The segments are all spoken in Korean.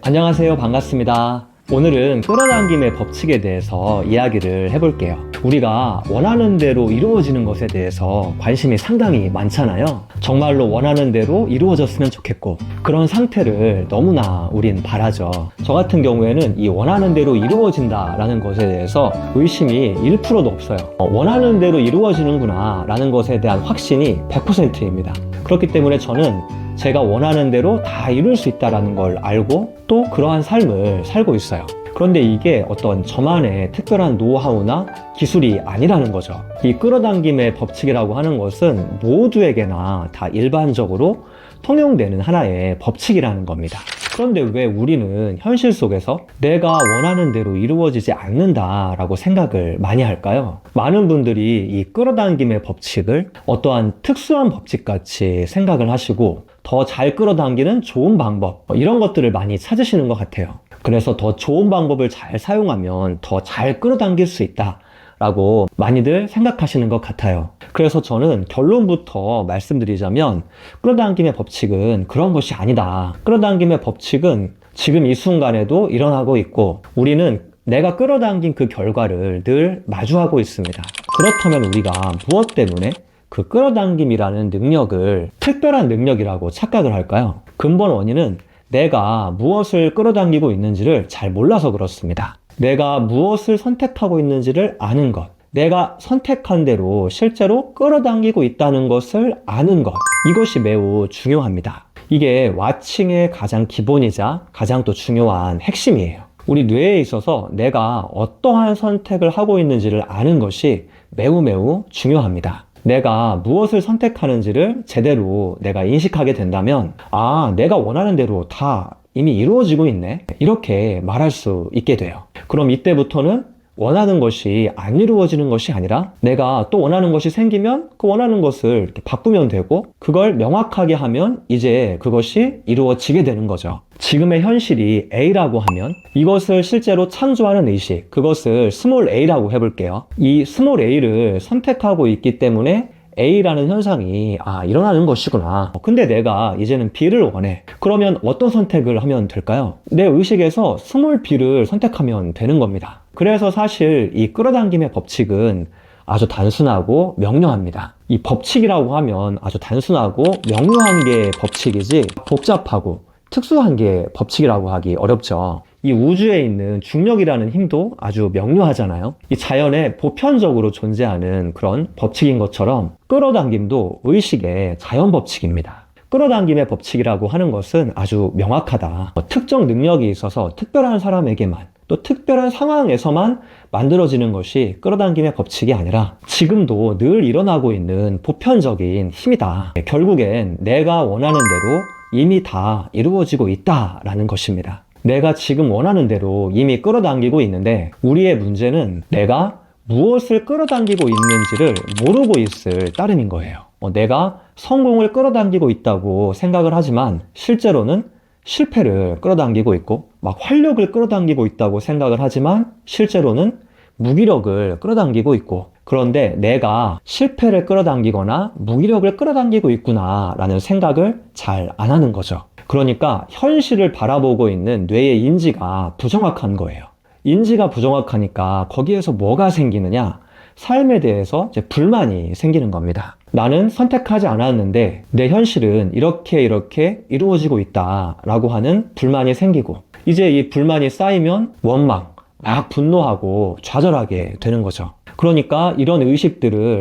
안녕하세요. 반갑습니다. 오늘은 끌어당김의 법칙에 대해서 이야기를 해볼게요. 우리가 원하는 대로 이루어지는 것에 대해서 관심이 상당히 많잖아요. 정말로 원하는 대로 이루어졌으면 좋겠고, 그런 상태를 너무나 우린 바라죠. 저 같은 경우에는 이 원하는 대로 이루어진다라는 것에 대해서 의심이 1%도 없어요. 원하는 대로 이루어지는구나 라는 것에 대한 확신이 100%입니다. 그렇기 때문에 저는 제가 원하는 대로 다 이룰 수 있다는 걸 알고 또 그러한 삶을 살고 있어요. 그런데 이게 어떤 저만의 특별한 노하우나 기술이 아니라는 거죠. 이 끌어당김의 법칙이라고 하는 것은 모두에게나 다 일반적으로 통용되는 하나의 법칙이라는 겁니다. 그런데 왜 우리는 현실 속에서 내가 원하는 대로 이루어지지 않는다라고 생각을 많이 할까요? 많은 분들이 이 끌어당김의 법칙을 어떠한 특수한 법칙같이 생각을 하시고 더 잘 끌어당기는 좋은 방법, 이런 것들을 많이 찾으시는 것 같아요. 그래서 더 좋은 방법을 잘 사용하면 더 잘 끌어당길 수 있다 라고 많이들 생각하시는 것 같아요. 그래서 저는 결론부터 말씀드리자면 끌어당김의 법칙은 그런 것이 아니다. 끌어당김의 법칙은 지금 이 순간에도 일어나고 있고, 우리는 내가 끌어당긴 그 결과를 늘 마주하고 있습니다. 그렇다면 우리가 무엇 때문에 그 끌어당김이라는 능력을 특별한 능력이라고 착각을 할까요? 근본 원인은 내가 무엇을 끌어당기고 있는지를 잘 몰라서 그렇습니다. 내가 무엇을 선택하고 있는지를 아는 것, 내가 선택한 대로 실제로 끌어당기고 있다는 것을 아는 것, 이것이 매우 중요합니다. 이게 와칭의 가장 기본이자 가장 또 중요한 핵심이에요. 우리 뇌에 있어서 내가 어떠한 선택을 하고 있는지를 아는 것이 매우 중요합니다. 내가 무엇을 선택하는지를 제대로 내가 인식하게 된다면, 아, 내가 원하는 대로 다 이미 이루어지고 있네, 이렇게 말할 수 있게 돼요. 그럼 이때부터는 원하는 것이 안 이루어지는 것이 아니라 내가 또 원하는 것이 생기면 그 원하는 것을 이렇게 바꾸면 되고, 그걸 명확하게 하면 이제 그것이 이루어지게 되는 거죠. 지금의 현실이 A라고 하면 이것을 실제로 창조하는 의식, 그것을 스몰 a라고 해볼게요. 이 스몰 a를 선택하고 있기 때문에 A라는 현상이 일어나는 것이구나. 근데 내가 이제는 B를 원해. 그러면 어떤 선택을 하면 될까요? 내 의식에서 스몰 b를 선택하면 되는 겁니다. 그래서 사실 이 끌어당김의 법칙은 아주 단순하고 명료합니다. 이 법칙이라고 하면 아주 단순하고 명료한 게 법칙이지 복잡하고 특수한 게 법칙이라고 하기 어렵죠. 이 우주에 있는 중력이라는 힘도 아주 명료하잖아요. 이 자연에 보편적으로 존재하는 그런 법칙인 것처럼 끌어당김도 의식의 자연 법칙입니다. 끌어당김의 법칙이라고 하는 것은 아주 명확하다. 특정 능력이 있어서 특별한 사람에게만, 또 특별한 상황에서만 만들어지는 것이 끌어당김의 법칙이 아니라 지금도 늘 일어나고 있는 보편적인 힘이다. 결국엔 내가 원하는 대로 이미 다 이루어지고 있다라는 것입니다. 내가 지금 원하는 대로 이미 끌어당기고 있는데, 우리의 문제는 내가 무엇을 끌어당기고 있는지를 모르고 있을 따름인 거예요. 내가 성공을 끌어당기고 있다고 생각을 하지만 실제로는 실패를 끌어당기고 있고, 막 활력을 끌어당기고 있다고 생각을 하지만 실제로는 무기력을 끌어당기고 있고, 그런데 내가 실패를 끌어당기거나 무기력을 끌어당기고 있구나 라는 생각을 잘 안 하는 거죠. 그러니까 현실을 바라보고 있는 뇌의 인지가 부정확한 거예요. 인지가 부정확하니까 거기에서 뭐가 생기느냐? 삶에 대해서 이제 불만이 생기는 겁니다. 나는 선택하지 않았는데 내 현실은 이렇게 이루어지고 있다라고 하는 불만이 생기고, 이제 이 불만이 쌓이면 원망, 막 분노하고 좌절하게 되는 거죠. 그러니까 이런 의식들을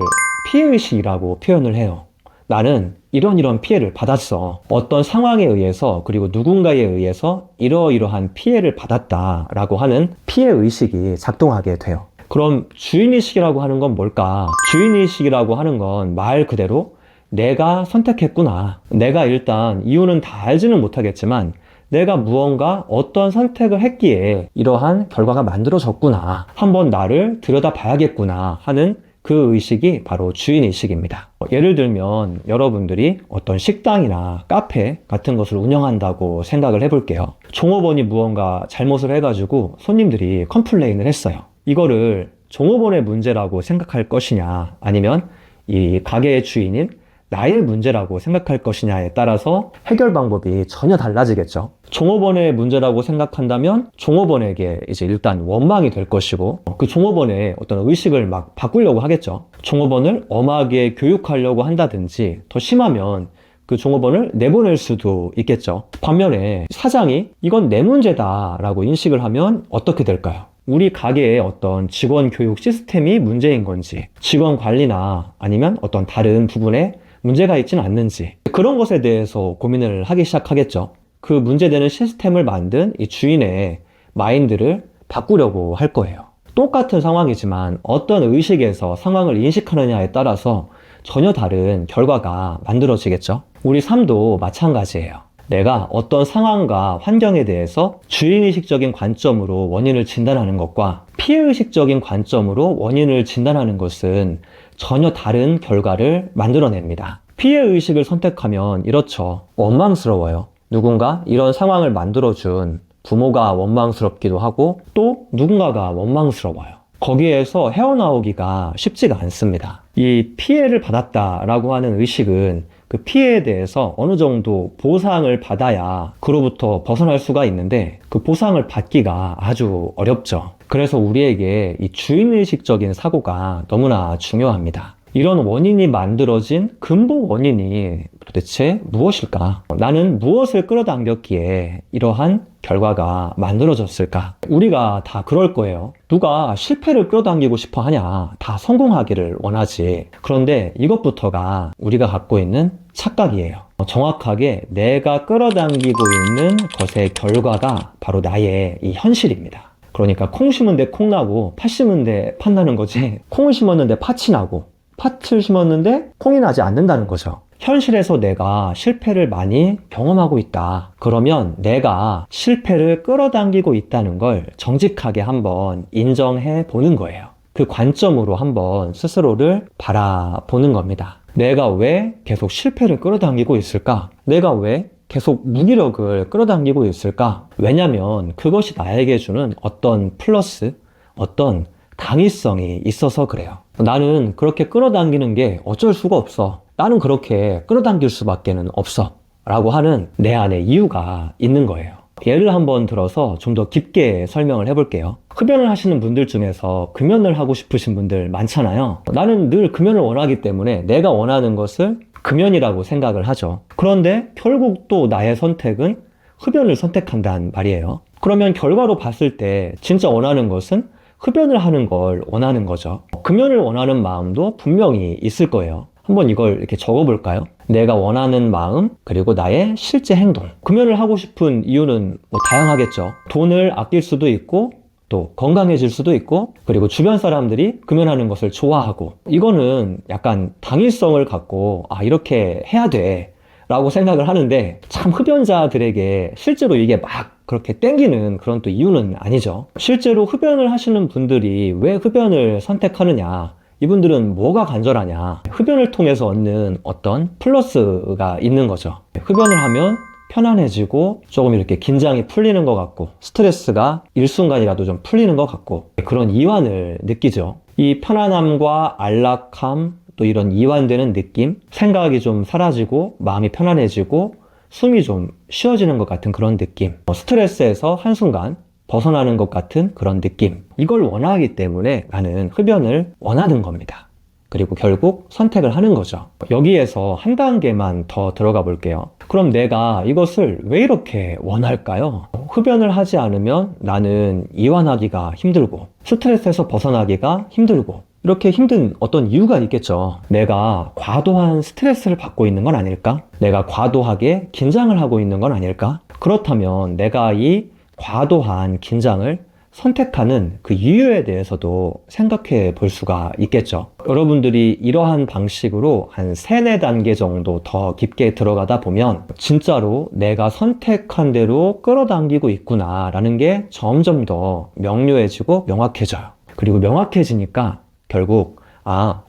피해의식이라고 표현을 해요. 나는 이런 피해를 받았어. 어떤 상황에 의해서, 그리고 누군가에 의해서 이러이러한 피해를 받았다라고 하는 피해의식이 작동하게 돼요. 그럼 주인의식이라고 하는 건 뭘까? 주인의식이라고 하는 건 말 그대로 내가 선택했구나. 내가 일단 이유는 다 알지는 못하겠지만 내가 무언가 어떤 선택을 했기에 이러한 결과가 만들어졌구나, 한번 나를 들여다봐야겠구나 하는 그 의식이 바로 주인의식입니다. 예를 들면 여러분들이 어떤 식당이나 카페 같은 것을 운영한다고 생각을 해볼게요. 종업원이 무언가 잘못을 해가지고 손님들이 컴플레인을 했어요. 이거를 종업원의 문제라고 생각할 것이냐, 아니면 이 가게의 주인인 나의 문제라고 생각할 것이냐에 따라서 해결 방법이 전혀 달라지겠죠. 종업원의 문제라고 생각한다면 종업원에게 이제 일단 원망이 될 것이고, 그 종업원의 어떤 의식을 막 바꾸려고 하겠죠. 종업원을 엄하게 교육하려고 한다든지, 더 심하면 그 종업원을 내보낼 수도 있겠죠. 반면에 사장이 이건 내 문제다라고 인식을 하면 어떻게 될까요? 우리 가게의 어떤 직원 교육 시스템이 문제인 건지, 직원 관리나 아니면 어떤 다른 부분에 문제가 있지는 않는지, 그런 것에 대해서 고민을 하기 시작하겠죠. 그 문제되는 시스템을 만든 이 주인의 마인드를 바꾸려고 할 거예요. 똑같은 상황이지만 어떤 의식에서 상황을 인식하느냐에 따라서 전혀 다른 결과가 만들어지겠죠. 우리 삶도 마찬가지예요. 내가 어떤 상황과 환경에 대해서 주인의식적인 관점으로 원인을 진단하는 것과 피해의식적인 관점으로 원인을 진단하는 것은 전혀 다른 결과를 만들어냅니다. 피해의식을 선택하면 이렇죠. 원망스러워요. 누군가 이런 상황을 만들어준 부모가 원망스럽기도 하고 또 누군가가 원망스러워요. 거기에서 헤어나오기가 쉽지가 않습니다. 이 피해를 받았다라고 하는 의식은 그 피해에 대해서 어느 정도 보상을 받아야 그로부터 벗어날 수가 있는데 그 보상을 받기가 아주 어렵죠. 그래서 우리에게 이 주인의식적인 사고가 너무나 중요합니다. 이런 원인이 만들어진 근본 원인이 도대체 무엇일까? 나는 무엇을 끌어당겼기에 이러한 결과가 만들어졌을까? 우리가 다 그럴 거예요. 누가 실패를 끌어당기고 싶어 하냐? 다 성공하기를 원하지. 그런데 이것부터가 우리가 갖고 있는 착각이에요. 정확하게 내가 끌어당기고 있는 것의 결과가 바로 나의 이 현실입니다. 그러니까 콩 심은데 콩 나고 팥 심은데 팥 나는 거지, 콩을 심었는데 팥이 나고 팥을 심었는데 콩이 나지 않는다는 거죠. 현실에서 내가 실패를 많이 경험하고 있다. 그러면 내가 실패를 끌어당기고 있다는 걸 정직하게 한번 인정해 보는 거예요. 그 관점으로 한번 스스로를 바라보는 겁니다. 내가 왜 계속 실패를 끌어당기고 있을까? 내가 왜 계속 무기력을 끌어당기고 있을까? 왜냐면 그것이 나에게 주는 어떤 플러스, 어떤 당위성이 있어서 그래요. 나는 그렇게 끌어당기는 게 어쩔 수가 없어. 나는 그렇게 끌어당길 수밖에는 없어. 라고 하는 내 안에 이유가 있는 거예요. 예를 한번 들어서 좀 더 깊게 설명을 해볼게요. 흡연을 하시는 분들 중에서 금연을 하고 싶으신 분들 많잖아요. 나는 늘 금연을 원하기 때문에 내가 원하는 것을 금연이라고 생각을 하죠. 그런데 결국 또 나의 선택은 흡연을 선택한단 말이에요. 그러면 결과로 봤을 때 진짜 원하는 것은 흡연을 하는 걸 원하는 거죠. 금연을 원하는 마음도 분명히 있을 거예요. 한번 이걸 이렇게 적어볼까요? 내가 원하는 마음, 그리고 나의 실제 행동. 금연을 하고 싶은 이유는 뭐 다양하겠죠. 돈을 아낄 수도 있고, 또 건강해질 수도 있고, 그리고 주변 사람들이 금연하는 것을 좋아하고, 이거는 약간 당위성을 갖고, 아, 이렇게 해야 돼 라고 생각을 하는데, 참 흡연자들에게 실제로 이게 막 그렇게 땡기는 그런 또 이유는 아니죠. 실제로 흡연을 하시는 분들이 왜 흡연을 선택하느냐, 이분들은 뭐가 간절하냐, 흡연을 통해서 얻는 어떤 플러스가 있는 거죠. 흡연을 하면 편안해지고 조금 이렇게 긴장이 풀리는 것 같고 스트레스가 일순간이라도 좀 풀리는 것 같고 그런 이완을 느끼죠. 이 편안함과 안락함, 또 이런 이완되는 느낌, 생각이 좀 사라지고 마음이 편안해지고 숨이 좀 쉬어지는 것 같은 그런 느낌, 스트레스에서 한순간 벗어나는 것 같은 그런 느낌, 이걸 원하기 때문에 나는 흡연을 원하는 겁니다. 그리고 결국 선택을 하는 거죠. 여기에서 한 단계만 더 들어가 볼게요. 그럼 내가 이것을 왜 이렇게 원할까요? 흡연을 하지 않으면 나는 이완하기가 힘들고 스트레스에서 벗어나기가 힘들고 이렇게 힘든 어떤 이유가 있겠죠. 내가 과도한 스트레스를 받고 있는 건 아닐까? 내가 과도하게 긴장을 하고 있는 건 아닐까? 그렇다면 내가 이 과도한 긴장을 선택하는 그 이유에 대해서도 생각해 볼 수가 있겠죠. 여러분들이 이러한 방식으로 한 3-4단계 정도 더 깊게 들어가다 보면 진짜로 내가 선택한 대로 끌어당기고 있구나 라는 게 점점 더 명료해지고 명확해져요. 그리고 명확해지니까 결국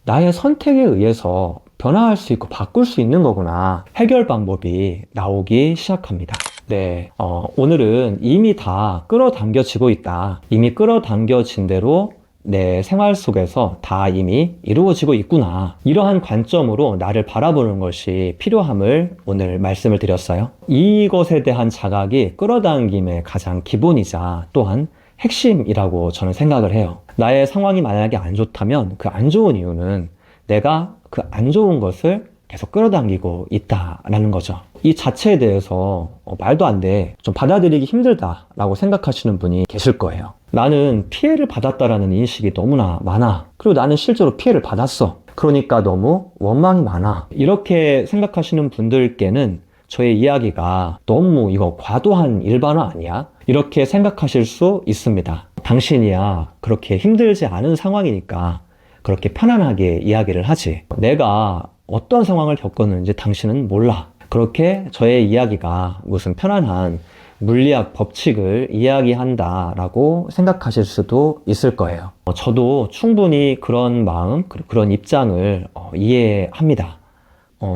나의 선택에 의해서 변화할 수 있고 바꿀 수 있는 거구나, 해결 방법이 나오기 시작합니다. 네, 오늘은 이미 다 끌어당겨지고 있다. 이미 끌어당겨진 대로 내 생활 속에서 다 이미 이루어지고 있구나. 이러한 관점으로 나를 바라보는 것이 필요함을 오늘 말씀을 드렸어요. 이것에 대한 자각이 끌어당김의 가장 기본이자 또한 핵심이라고 저는 생각을 해요. 나의 상황이 만약에 안 좋다면 그 안 좋은 이유는 내가 그 안 좋은 것을 계속 끌어당기고 있다라는 거죠. 이 자체에 대해서 말도 안 돼, 좀 받아들이기 힘들다라고 생각하시는 분이 계실 거예요. 나는 피해를 받았다라는 인식이 너무나 많아. 그리고 나는 실제로 피해를 받았어. 그러니까 너무 원망이 많아. 이렇게 생각하시는 분들께는 저의 이야기가 너무 이거 과도한 일반화 아니야? 이렇게 생각하실 수 있습니다. 당신이야 그렇게 힘들지 않은 상황이니까 그렇게 편안하게 이야기를 하지. 내가 어떤 상황을 겪었는지 당신은 몰라. 그렇게 저의 이야기가 무슨 편안한 물리학 법칙을 이야기한다라고 생각하실 수도 있을 거예요. 저도 충분히 그런 마음, 그런 입장을 이해합니다.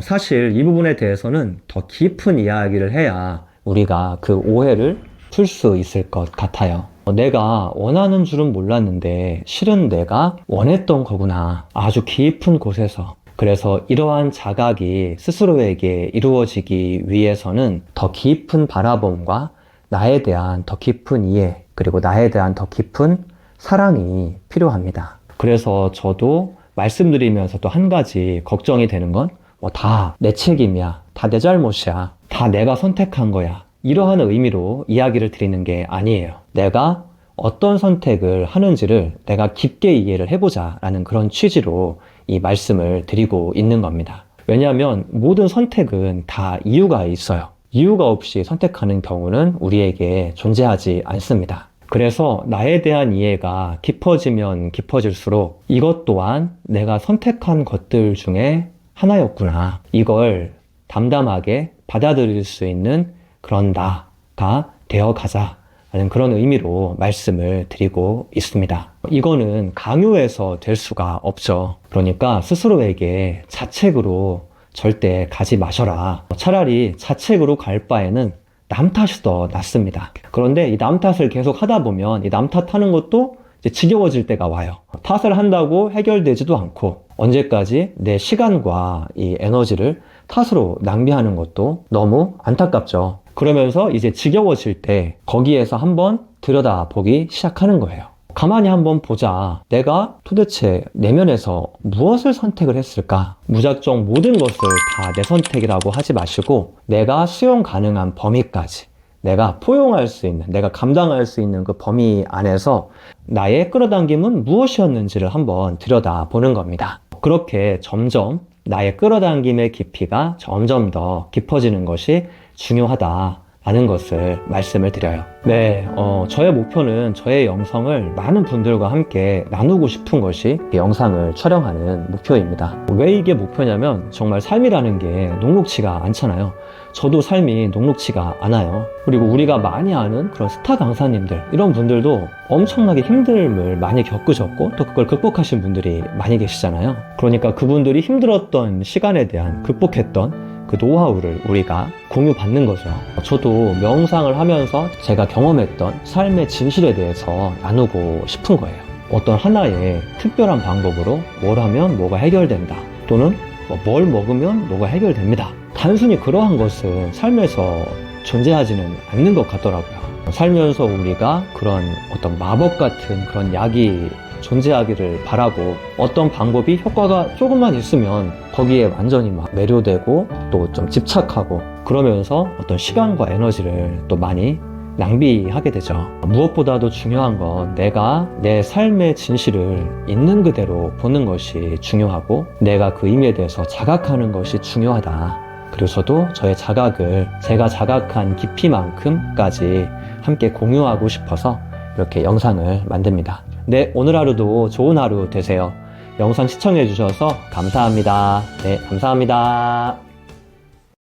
사실 이 부분에 대해서는 더 깊은 이야기를 해야 우리가 그 오해를 풀 수 있을 것 같아요. 내가 원하는 줄은 몰랐는데 실은 내가 원했던 거구나. 아주 깊은 곳에서. 그래서 이러한 자각이 스스로에게 이루어지기 위해서는 더 깊은 바라봄과 나에 대한 더 깊은 이해, 그리고 나에 대한 더 깊은 사랑이 필요합니다. 그래서 저도 말씀드리면서 또 한 가지 걱정이 되는 건 다 내 책임이야. 다 내 잘못이야. 다 내가 선택한 거야. 이러한 의미로 이야기를 드리는 게 아니에요. 내가 어떤 선택을 하는지를 내가 깊게 이해를 해보자 라는 그런 취지로 이 말씀을 드리고 있는 겁니다. 왜냐하면 모든 선택은 다 이유가 있어요. 이유가 없이 선택하는 경우는 우리에게 존재하지 않습니다. 그래서 나에 대한 이해가 깊어지면 깊어질수록 이것 또한 내가 선택한 것들 중에 하나였구나. 이걸 담담하게 받아들일 수 있는 그런 나가 되어가자 라는 그런 의미로 말씀을 드리고 있습니다. 이거는 강요해서 될 수가 없죠. 그러니까 스스로에게 자책으로 절대 가지 마셔라. 차라리 자책으로 갈 바에는 남 탓이 더 낫습니다. 그런데 이 남 탓을 계속 하다 보면 이 남 탓하는 것도 이제 지겨워질 때가 와요. 탓을 한다고 해결되지도 않고 언제까지 내 시간과 이 에너지를 탓으로 낭비하는 것도 너무 안타깝죠. 그러면서 이제 지겨워질 때 거기에서 한번 들여다보기 시작하는 거예요. 가만히 한번 보자. 내가 도대체 내면에서 무엇을 선택을 했을까? 무작정 모든 것을 다 내 선택이라고 하지 마시고 내가 수용 가능한 범위까지 내가 포용할 수 있는, 내가 감당할 수 있는 그 범위 안에서 나의 끌어당김은 무엇이었는지를 한번 들여다보는 겁니다. 그렇게 점점 나의 끌어당김의 깊이가 점점 더 깊어지는 것이 중요하다라는 것을 말씀을 드려요. 네, 저의 목표는 저의 영상을 많은 분들과 함께 나누고 싶은 것이 영상을 촬영하는 목표입니다. 왜 이게 목표냐면 정말 삶이라는 게 녹록치가 않잖아요. 저도 삶이 녹록치가 않아요. 그리고 우리가 많이 아는 그런 스타 강사님들, 이런 분들도 엄청나게 힘듦을 많이 겪으셨고 또 그걸 극복하신 분들이 많이 계시잖아요. 그러니까 그분들이 힘들었던 시간에 대한 극복했던 그 노하우를 우리가 공유받는 거죠. 저도 명상을 하면서 제가 경험했던 삶의 진실에 대해서 나누고 싶은 거예요. 어떤 하나의 특별한 방법으로 뭘 하면 뭐가 해결된다, 또는 뭘 먹으면 뭐가 해결됩니다. 단순히 그러한 것은 삶에서 존재하지는 않는 것 같더라고요. 살면서 우리가 그런 어떤 마법 같은 그런 약이 존재하기를 바라고 어떤 방법이 효과가 조금만 있으면 거기에 완전히 막 매료되고 또 좀 집착하고 그러면서 어떤 시간과 에너지를 또 많이 낭비하게 되죠. 무엇보다도 중요한 건 내가 내 삶의 진실을 있는 그대로 보는 것이 중요하고 내가 그 의미에 대해서 자각하는 것이 중요하다. 그리고 저도 저의 자각을 제가 자각한 깊이만큼까지 함께 공유하고 싶어서 이렇게 영상을 만듭니다. 네, 오늘 하루도 좋은 하루 되세요. 영상 시청해 주셔서 감사합니다. 네, 감사합니다.